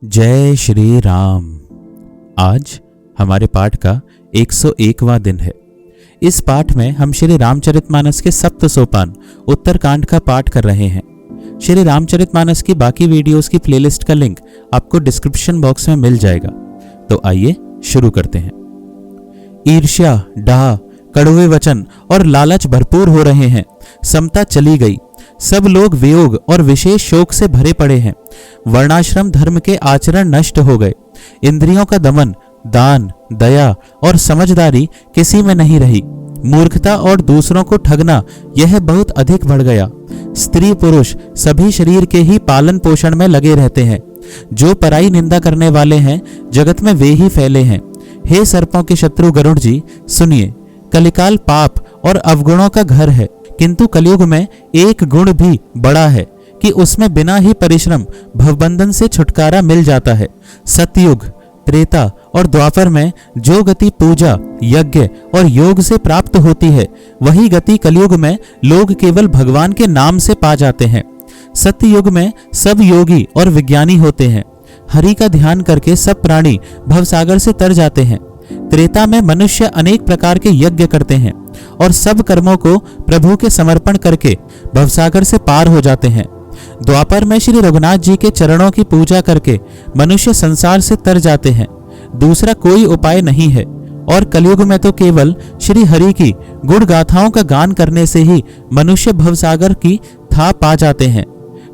जय श्री राम। आज हमारे पाठ का 101वां दिन है। इस पाठ में हम श्री रामचरितमानस के सप्त सोपान उत्तरकांड का पाठ कर रहे हैं। श्री रामचरितमानस की बाकी वीडियोस की प्लेलिस्ट का लिंक आपको डिस्क्रिप्शन बॉक्स में मिल जाएगा। तो आइए शुरू करते हैं। ईर्ष्या, डाह, कड़वे वचन और लालच भरपूर हो रहे हैं। समता चली गई। सब लोग वियोग और विशेष शोक से भरे पड़े हैं। वर्णाश्रम धर्म के आचरण नष्ट हो गए। इंद्रियों का दमन, दान, दया और समझदारी किसी में नहीं रही। मूर्खता और दूसरों को ठगना यह बहुत अधिक बढ़ गया। स्त्री पुरुष सभी शरीर के ही पालन पोषण में लगे रहते हैं। जो पराई निंदा करने वाले हैं जगत में वे ही फैले हैं। हे सर्पों के शत्रु गरुड़ जी, सुनिए। कलिकाल पाप और अवगुणों का घर है, किंतु कलयुग में एक गुण भी बड़ा है कि उसमें बिना ही परिश्रम भवबंधन से छुटकारा मिल जाता है। सतयुग, त्रेता और द्वापर में जो गति पूजा, यज्ञ और योग से प्राप्त होती है, वही गति कलयुग में लोग केवल भगवान के नाम से पा जाते हैं। सतयुग में सब योगी और विज्ञानी होते हैं। हरि का ध्यान करके सब प्राणी भवसागर से तर जाते हैं। त्रेता में मनुष्य अनेक प्रकार के यज्ञ करते हैं और सब कर्मों को प्रभु के समर्पण करके भवसागर से पार हो जाते हैं। द्वापर में श्री रघुनाथ जी के चरणों की पूजा करके मनुष्य संसार से तर जाते हैं। दूसरा कोई उपाय नहीं है। और कलयुग में तो केवल श्री हरि की गुण गाथाओं का गान करने से ही मनुष्य भवसागर की था पा जाते हैं।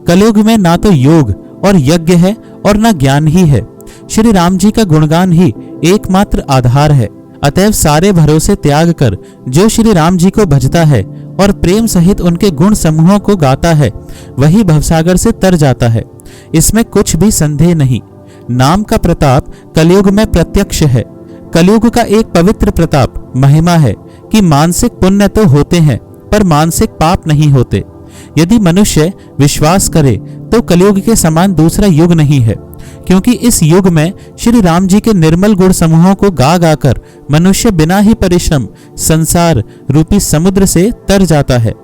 कलयुग में ना तो योग और यज्ञ है और ना ज्ञान ही है। श्री राम जी का गुणगान ही एकमात्र आधार है। अतएव सारे भरोसे त्याग कर जो श्री राम जी को भजता है और प्रेम सहित उनके गुण समूहों को गाता है, वही भवसागर से तर जाता है। इसमें कुछ भी संदेह नहीं। नाम का प्रताप कलयुग में प्रत्यक्ष है। कलयुग का एक पवित्र प्रताप महिमा है कि मानसिक पुण्य तो होते हैं पर मानसिक पाप नहीं होते। यदि मनुष्य विश्वास करे तो कलयुग के समान दूसरा युग नहीं है, क्योंकि इस युग में श्री राम जी के निर्मल गुण समूहों को गा गाकर मनुष्य बिना ही परिश्रम संसार रूपी समुद्र से तर जाता है।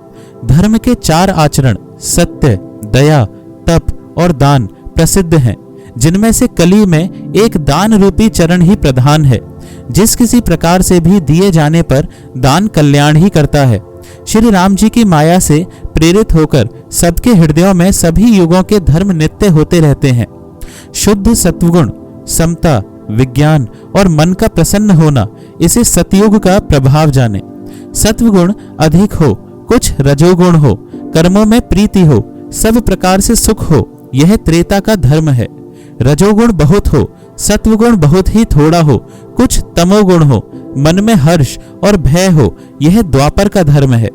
धर्म के चार आचरण सत्य, दया, तप और दान प्रसिद्ध हैं, जिनमें से कली में एक दान रूपी चरण ही प्रधान है। जिस किसी प्रकार से भी दिए जाने पर दान कल्याण ही करता है। श्री राम जी की माया से प्रेरित होकर सबके हृदयों में सभी युगों के धर्म नित्य होते रहते हैं। शुद्ध सत्वगुण, समता, विज्ञान और मन का प्रसन्न होना, इसे सतयुग का प्रभाव जाने। सत्वगुण अधिक हो, कुछ रजोगुण हो, कर्मों में प्रीति हो, सब प्रकार से सुख हो, यह त्रेता का धर्म है। रजोगुण बहुत हो, सत्वगुण बहुत ही थोड़ा हो, कुछ तमोगुण हो, मन में हर्ष और भय हो, यह द्वापर का धर्म है।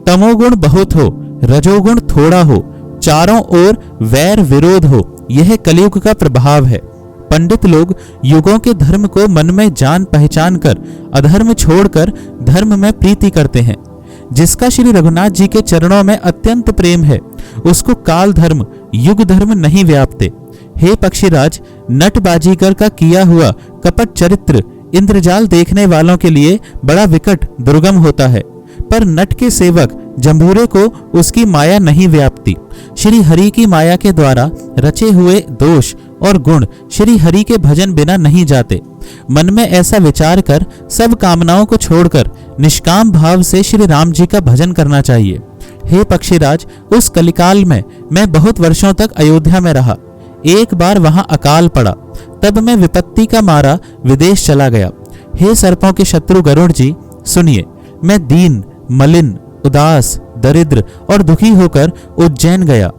तमोगुण बहुत हो, रजोगुण थोड़ा हो, चारों ओर वैर विरोध हो, यह कलयुग का प्रभाव है। पंडित लोग युगों के धर्म को मन में जान पहचान कर अधर्म छोड़कर धर्म में प्रीति करते हैं। जिसका श्री रघुनाथ जी के चरणों में अत्यंत प्रेम है, उसको काल धर्म, युग धर्म नहीं व्यापते। हे पक्षीराज, नट बाजीगर का किया हुआ कपट चरित्र इंद्रजाल देखने वालों के लिए बड़ा विकट दुर्गम होता है, पर नट के सेवक जंबूरे को उसकी माया नहीं व्यापती। श्री हरि की माया के द्वारा रचे हुए दोष और गुण श्री हरि के भजन बिना नहीं जाते। मन में ऐसा विचार कर सब कामनाओं को छोड़कर निष्काम भाव से श्री राम जी का भजन करना चाहिए। हे पक्षीराज, उस कलिकाल में मैं बहुत वर्षों तक अयोध्या में रहा। एक बार वहां अकाल पड़ा, तब मैं विपत्ति का मारा विदेश चला गया। हे सर्पों के शत्रु गरुड़ जी, सुनिए। मैं दीन, मलिन, उदास, दरिद्र और दुखी होकर उज्जैन गया।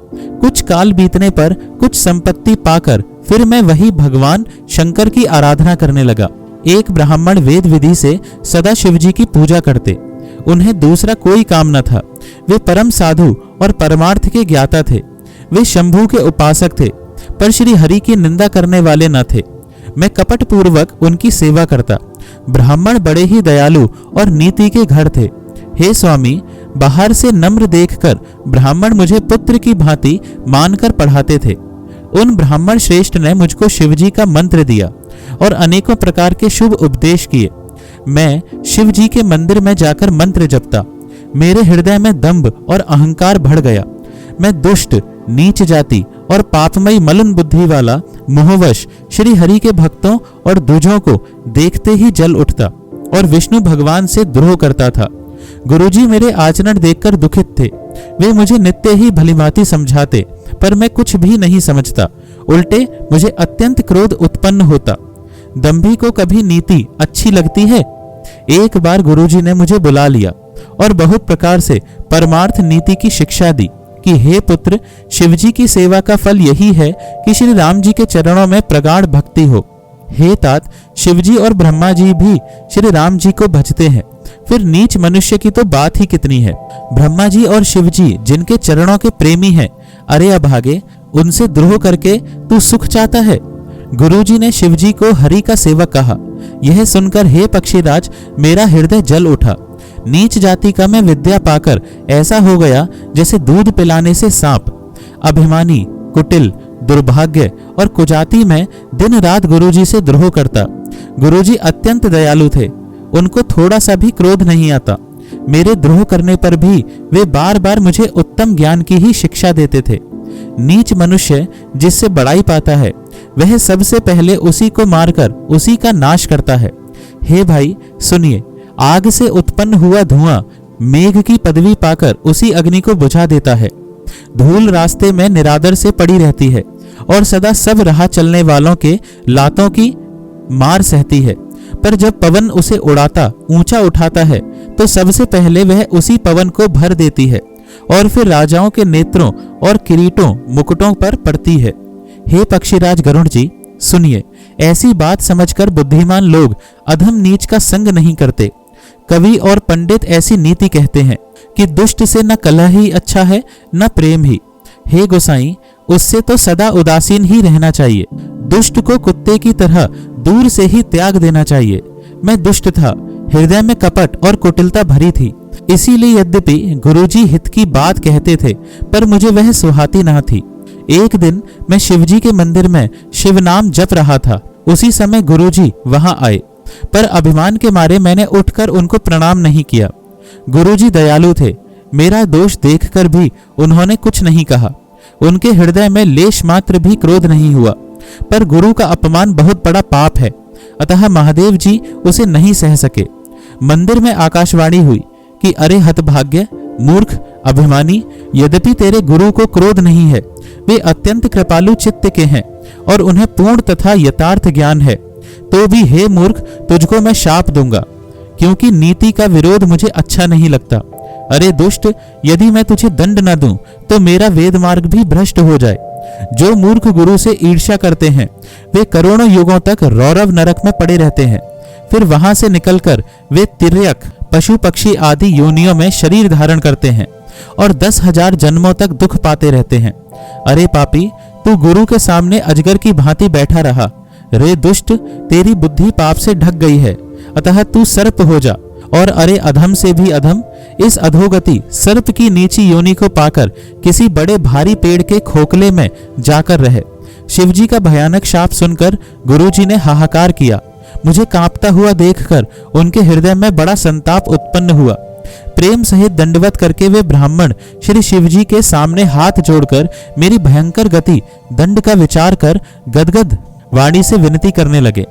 कुछ काल बीतने पर कुछ संपत्ति पाकर फिर मैं वही भगवान शंकर की आराधना करने लगा। एक ब्राह्मण वेद विधि से सदा शिव जी की पूजा करते। उन्हें दूसरा कोई काम न था। वे परम साधु और परमार्थ के ज्ञाता थे। वे शंभु के उपासक थे, पर श्री हरि की निंदा करने वाले न थे। मैं कपट पूर्वक उनकी सेवा करता। ब्राह्मण बड़े ही दयालु और नीति के घर थे। हे स्वामी, बाहर से नम्र देखकर ब्राह्मण मुझे पुत्र की भांति मानकर पढ़ाते थे। उन ब्राह्मण श्रेष्ठ ने मुझको शिवजी का मंत्र दिया और अनेकों प्रकार के शुभ उपदेश किए। मैं शिव जी के मंदिर में जाकर मंत्र जपता। मेरे हृदय में दंभ और अहंकार बढ़ गया। मैं दुष्ट, नीच जाति और पापमयी मलिन बुद्धि वाला मोहवश श्री हरि के भक्तों और द्विजों को देखते ही जल उठता और विष्णु भगवान से द्रोह करता था। गुरुजी मेरे आचरण देखकर दुखित थे। वे मुझे नित्य ही भलीभांति समझाते, पर मैं कुछ भी नहीं समझता। उल्टे मुझे अत्यंत क्रोध उत्पन्न होता। दंभी को कभी नीति अच्छी लगती है? एक बार गुरुजी ने मुझे बुला लिया और बहुत प्रकार से परमार्थ नीति की शिक्षा दी कि हे पुत्र, शिवजी की सेवा का फल यही है कि श्री राम जी के चरणों में प्रगाढ़ भक्ति हो। हे तात, शिवजी और ब्रह्मा जी भी श्री राम जी को भजते हैं, फिर नीच मनुष्य की तो बात ही कितनी है। ब्रह्मा जी और शिवजी जिनके चरणों के प्रेमी हैं, अरे अभागे, उनसे द्रोह करके तू सुख चाहता है। गुरुजी ने शिवजी को हरि का सेवक कहा। यह सुनकर हे पक्षीराज, मेरा हृदय जल उठा। नीच जाति का मैं विद्या पाकर ऐसा हो गया जैसे दूध पिलाने से सांप। अभिमानी, कुटिल, दुर्भाग्य और कुजाति में दिन रात गुरुजी से द्रोह करता। गुरुजी अत्यंत दयालु थे, उनको थोड़ा सा भी क्रोध नहीं आता। मेरे द्रोह करने पर भी वे बार बार मुझे उत्तम ज्ञान की ही शिक्षा देते थे। नीच मनुष्य जिससे बड़ाई पाता है, वह सबसे पहले उसी को मारकर उसी का नाश करता है। हे भाई सुनिए, आग से उत्पन्न हुआ धुआं मेघ की पदवी पाकर उसी अग्नि को बुझा देता है। धूल रास्ते में निरादर से पड़ी रहती है और सदा सब राह चलने वालों के लातों की मार सहती है, पर जब पवन उसे उड़ाता ऊंचा उठाता है तो सबसे पहले वह उसी पवन को भर देती है और फिर राजाओं के नेत्रों और किरीटों मुकुटों पर पड़ती है। हे पक्षीराज गरुड़ जी, सुनिए, ऐसी बात समझकर बुद्धिमान लोग अधम नीच का संग नहीं करते। कवि और पंडित ऐसी नीति कहते हैं कि दुष्ट से न कलह ही अच्छा है न प्रेम ही। हे गोसाई, उससे तो सदा उदासीन ही रहना चाहिए। दुष्ट को कुत्ते की तरह दूर से ही त्याग देना चाहिए। मैं दुष्ट था, हृदय में कपट और कुटिलता भरी थी, इसीलिए यद्यपि गुरुजी हित की बात कहते थे, पर मुझे वह सुहाती न थी। एक दिन मैं शिवजी के मंदिर में शिव नाम जप रहा था। उसी समय गुरुजी वहां आए, पर अभिमान के मारे मैंने उठकर उनको प्रणाम नहीं किया। गुरुजी दयालु थे, मेरा दोष देखकर भी उन्होंने कुछ नहीं कहा। उनके हृदय में लेश मात्र भी क्रोध नहीं हुआ, पर गुरु का अपमान बहुत बड़ा पाप है, अतः महादेव जी उसे नहीं सह सके। मंदिर में आकाशवाणी हुई कि अरे हतभाग्य, मूर्ख, अभिमानी, यद्यपि तेरे गुरु को क्रोध नहीं है, वे अत्यंत कृपालु चित्त के हैं और उन्हें पूर्ण तथा यथार्थ ज्ञान है, तो भी हे मूर्ख, तुझको मैं शाप दूंगा, क्योंकि नीति का विरोध मुझे अच्छा नहीं लगता। अरे दुष्ट, यदि मैं तुझे दंड न दूं तो मेरा वेद मार्ग भी भ्रष्ट हो जाए। जो मूर्ख गुरु से ईर्ष्या करते हैं, वे करोड़ों युगों तक रौरव नरक में पड़े रहते हैं। फिर वहां से निकलकर वे तिर्यक, पशु पक्षी आदि योनियों में शरीर धारण करते हैं और 10,000 जन्मों तक दुख पाते रहते हैं। अरे पापी, तू गुरु के सामने अजगर की भांति बैठा रहा। रे दुष्ट, तेरी बुद्धि पाप से ढक गई है, अतः तू सर्प हो जा। और अरे अधम से भी अधम, इस अधोगति सर्प की नीची योनि को पाकर किसी बड़े भारी पेड़ के खोखले में जाकर रहे। शिवजी का भयानक शाप सुनकर गुरुजी ने हाहाकार किया। मुझे कांपता हुआ देखकर उनके हृदय में बड़ा संताप उत्पन्न हुआ। प्रेम सहित दंडवत करके वे ब्राह्मण श्री शिवजी के सामने हाथ जोड़कर मेरी भयंकर गति दंड का विचार कर गदगद वाणी से विनती करने लगे।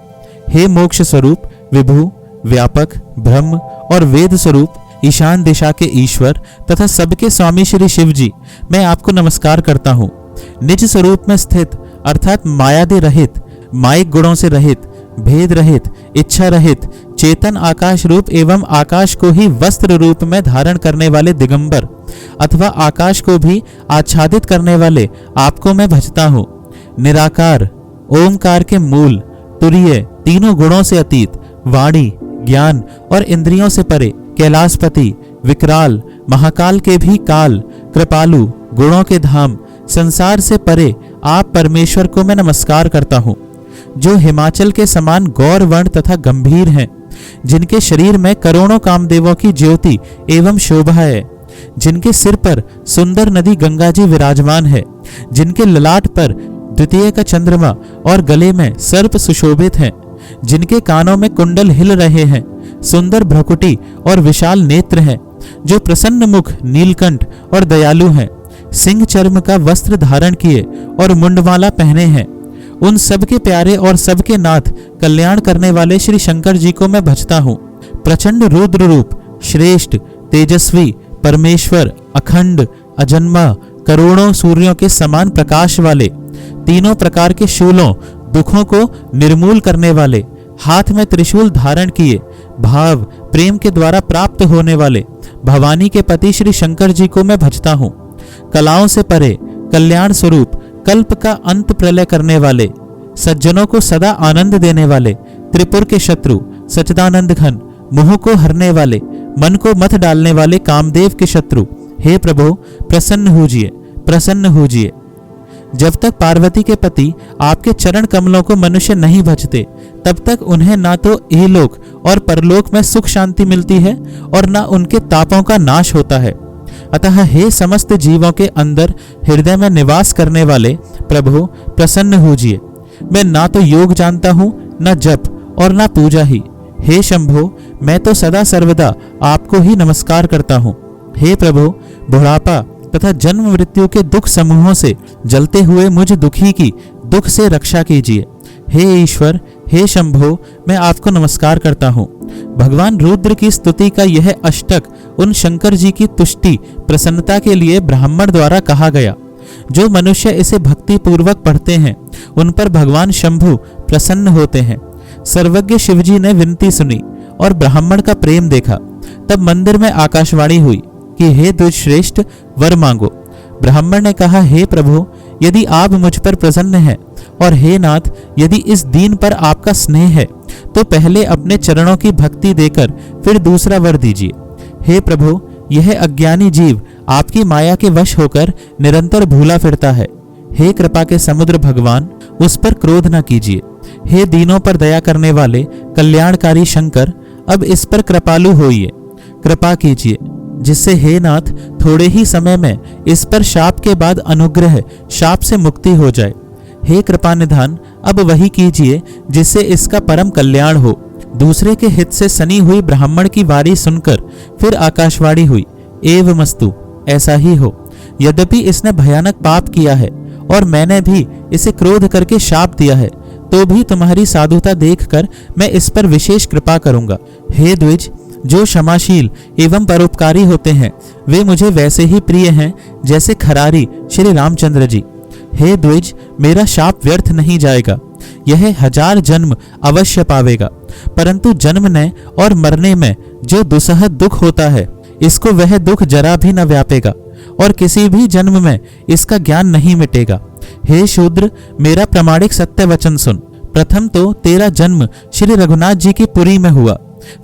हे मोक्ष स्वरूप, विभु, व्यापक, ब्रह्म और वेद स्वरूप, ईशान दिशा के ईश्वर तथा सबके स्वामी श्री शिवजी, मैं आपको नमस्कार करता हूँ। निज स्वरूप में स्थित अर्थात मायादि रहित, माइक गुणों से रहित, भेद रहित, इच्छा रहित, चेतन आकाश रूप एवं आकाश को ही वस्त्र रूप में धारण करने वाले दिगंबर अथवा आकाश को भी आच्छादित करने वाले आपको मैं भजता हूँ। निराकार, ओमकार के मूल, तुरीय, तीनों गुणों से अतीत, वाणी, ज्ञान और इंद्रियों से परे, कैलाशपति, विकराल, महाकाल के भी काल, कृपालु, गुणों के धाम, संसार से परे आप परमेश्वर को मैं नमस्कार करता हूँ, जो हिमाचल के समान गौर वर्ण तथा गंभीर हैं, जिनके शरीर में करोड़ों कामदेवों की ज्योति एवं शोभा है, जिनके सिर पर सुंदर नदी गंगा जी विराजमान है, जिनके ललाट पर द्वितीय का चंद्रमा और गले में सर्प सुशोभित हैं, जिनके कानों में कुंडल हिल रहे हैं, सुंदर भ्रकुटी और विशाल नेत्र हैं, जो प्रसन्न मुख, नीलकंठ और दयालु हैं, सिंह चर्म का वस्त्र धारण किए और मुंडमाला पहने हैं। उन सबके प्यारे और सबके नाथ कल्याण करने वाले श्री शंकर जी को मैं भजता हूँ। प्रचंड रुद्र रूप, श्रेष्ठ, तेजस्वी, परमेश्वर, अखंड, अजन्मा, करोड़ों सूर्यों के समान प्रकाश वाले, तीनों प्रकार के शूलों, दुखों को निर्मूल करने वाले, हाथ में त्रिशूल धारण किए, भाव प्रेम के द्वारा प्राप्त होने वाले भवानी के पति श्री शंकर जी को मैं भजता हूँ। कलाओं से परे, कल्याण स्वरूप, कल्प का अंत प्रलय करने वाले, सज्जनों को सदा आनंद देने वाले, त्रिपुर के शत्रु, सच्चिदानंद घन, मोह को हरने वाले, मन को मत डालने वाले कामदेव के शत्रु, हे प्रभु प्रसन्न होजिए, प्रसन्न होजिए। जब तक पार्वती के पति आपके चरण कमलों को मनुष्य नहीं भजते, तब तक उन्हें ना तो इहलोक और परलोक में सुख शांति मिलती है और ना उनके तापों का नाश होता है। अतः हे समस्त जीवों के अंदर हृदय में निवास करने वाले प्रभु प्रसन्न होजिए। मैं ना तो योग जानता हूँ, न जप और न पूजा ही। हे शंभो, मैं तो सदा सर्वदा आपको ही नमस्कार करता हूँ। हे प्रभु, बुढ़ापा तथा जन्म मृत्यु के दुख समूहों से जलते हुए मुझ दुखी की दुख से रक्षा कीजिए। हे ईश्वर, हे शंभो, मैं आपको नमस्कार करता हूँ। भगवान रुद्र की स्तुति का यह अष्टक उन शंकर जी की तुष्टि प्रसन्नता के लिए ब्राह्मण द्वारा कहा गया। जो मनुष्य इसे भक्ति पूर्वक पढ़ते हैं, उन पर भगवान शंभु प्रसन्न होते हैं। सर्वज्ञ शिवजी ने विनती सुनी और ब्राह्मण का प्रेम देखा। तब मंदिर में आकाशवाणी हुई कि हे द्विजश्रेष्ठ, वर मांगो। ब्राह्मण ने कहा, हे प्रभु, यदि आप मुझ पर प्रसन्न हैं और हे नाथ, यदि इस दीन पर आपका स्नेह है, तो पहले अपने चरणों की भक्ति देकर फिर दूसरा वर दीजिए। हे प्रभु, यह अज्ञानी जीव आपकी माया के वश होकर निरंतर भूला फिरता है। हे कृपा के समुद्र भगवान, उस पर क्रोध न कीजिए। हे दीनों पर दया करने वाले कल्याणकारी शंकर, अब इस पर कृपालु होइए, कृपा कीजिए, जिससे हे नाथ थोड़े ही समय में इस पर शाप के बाद अनुग्रह शाप से मुक्ति हो जाए। हे कृपा निधान, अब वही कीजिए जिससे इसका परम कल्याण हो। दूसरे के हित से सनी हुई ब्राह्मण की वारी सुनकर फिर आकाशवाणी हुई, एवमस्तु, ऐसा ही हो। यद्यपि इसने भयानक पाप किया है और मैंने भी इसे क्रोध करके शाप दिया है, तो भी तुम्हारी साधुता देखकर मैं इस पर विशेष कृपा करूंगा। हे द्विज, जो क्षमाशील एवं परोपकारी होते हैं, वे मुझे वैसे ही प्रिय हैं जैसे खरारी श्री रामचंद्र जी। हे द्विज, मेरा शाप व्यर्थ नहीं जाएगा, यह 1000 जन्म अवश्य पावेगा, परंतु जन्मने और मरने में जो दुसह दुख होता है, इसको वह दुख जरा भी न व्यापेगा और किसी भी जन्म में इसका ज्ञान नहीं मिटेगा। हे शूद्र, मेरा प्रामाणिक सत्य वचन सुन। प्रथम तो तेरा जन्म श्री रघुनाथ जी की पुरी में हुआ,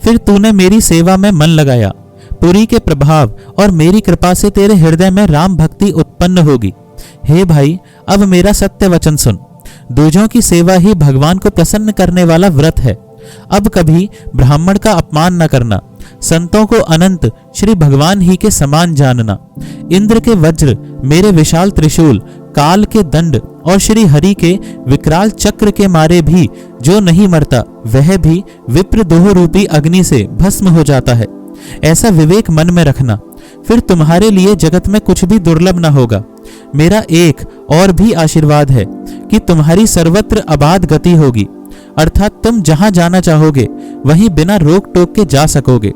फिर तूने मेरी सेवा में मन लगाया। पुरी के प्रभाव और मेरी कृपा से तेरे हृदय में राम भक्ति उत्पन्न होगी। हे भाई, अब मेरा सत्य वचन सुन। द्विजों की सेवा ही भगवान को प्रसन्न करने वाला व्रत है। अब कभी ब्राह्मण का अपमान न करना, संतों को अनंत श्री भगवान ही के समान जानना। इंद्र के वज्र, मेरे विशाल त्रिशूल, काल के दंड और श्री हरि के विकराल चक्र के मारे भी जो नहीं मरता, वह भी विप्र दोह रूपी अग्नि से भस्म हो जाता है। ऐसा विवेक मन में रखना, फिर तुम्हारे लिए जगत में कुछ भी दुर्लभ न होगा। मेरा एक और भी आशीर्वाद है कि तुम्हारी सर्वत्र अबाध गति होगी, अर्थात तुम जहां जाना चाहोगे वहीं बिना रोक टोक के जा सकोगे।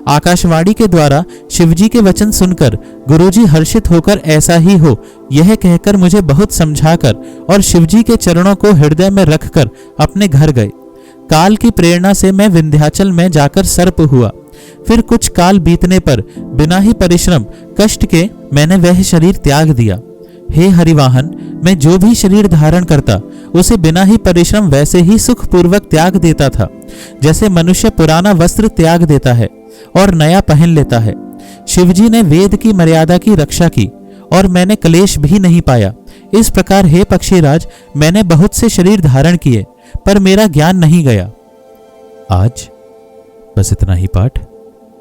आकाशवाणी के द्वारा शिवजी के वचन सुनकर गुरुजी हर्षित होकर ऐसा ही हो यह कहकर मुझे बहुत समझाकर और शिवजी के चरणों को हृदय में रखकर अपने घर गए। काल की प्रेरणा से मैं विंध्याचल में जाकर सर्प हुआ। फिर कुछ काल बीतने पर बिना ही परिश्रम कष्ट के मैंने वह शरीर त्याग दिया। हे हरिवाहन, मैं जो भी शरीर धारण करता उसे बिना ही परिश्रम वैसे ही सुखपूर्वक त्याग देता था, जैसे मनुष्य पुराना वस्त्र त्याग देता है और नया पहन लेता है। शिवजी ने वेद की मर्यादा की रक्षा की और मैंने क्लेश भी नहीं पाया। इस प्रकार हे पक्षीराज, मैंने बहुत से शरीर धारण किए पर मेरा ज्ञान नहीं गया। आज बस इतना ही पाठ।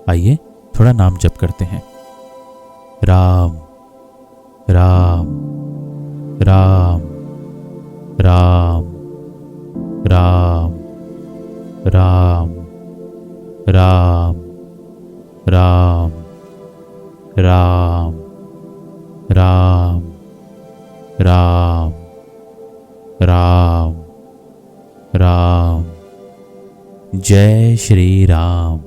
आइए थोड़ा नाम जप करते हैं। राम राम राम राम राम राम राम राम राम राम जय श्री राम।